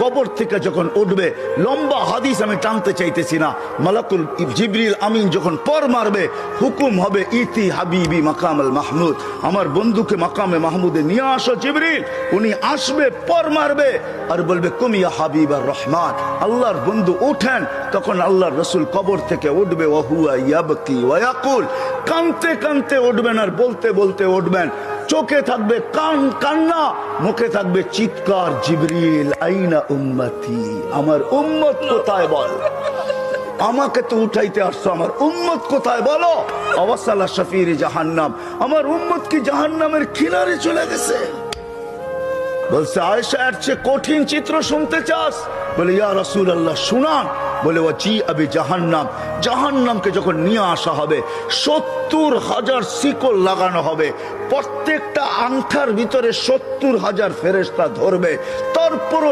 কবর থেকে যখন উঠবে, লম্বা হাদিস আমি টানতে চাইতেছি না, মালাকুল জিবরিল আমিন যখন পর মারবে, হুকুম হবে ইতি হাবিবি মাকাম আল মাহমুদ, আমার বন্ধুকে মাকামে মাহমুদে নিয়ে আসো জিবরিল। উনি আসবে, পর মারবে আর বলবে কুমিয়া হাবিব আর রহমান, আল্লাহর বন্ধু উঠেন। তখন আল্লাহর রসুল কবর থেকে উঠবে, ওয়াহুয়া ইয়াবকি ওয়া ইয়াকুল, কানতে কানতে উঠবেন আর বলতে বলতে উঠবেন। চোখে থাকবে কান্না, মুখে থাকবে চিৎকার, জিবরিল আইনা উম্মতি, আমার উম্মত কোথায় বল, আমাকে তো উঠাইতে আসছো, আমার উম্মত কোথায় বলো। অবসালা শফির জাহান্নাম, আমার উম্মত কি জাহান্নামের কিনারে চলে গেছে। বলছে আয়েশা, এর চেয়ে কঠিন চিত্র শুনতে চাস? বলে ইয়া রাসূলুল্লাহ শুনান। বলে ওয়াজি আবি জাহান্নাম, জাহান্নামকে যখন নিয়ে আসা হবে 70,000 শিকল লাগানো হবে, প্রত্যেকটা আংটার ভিতরে 70,000 ফেরেশতা ধরবে, তারপরও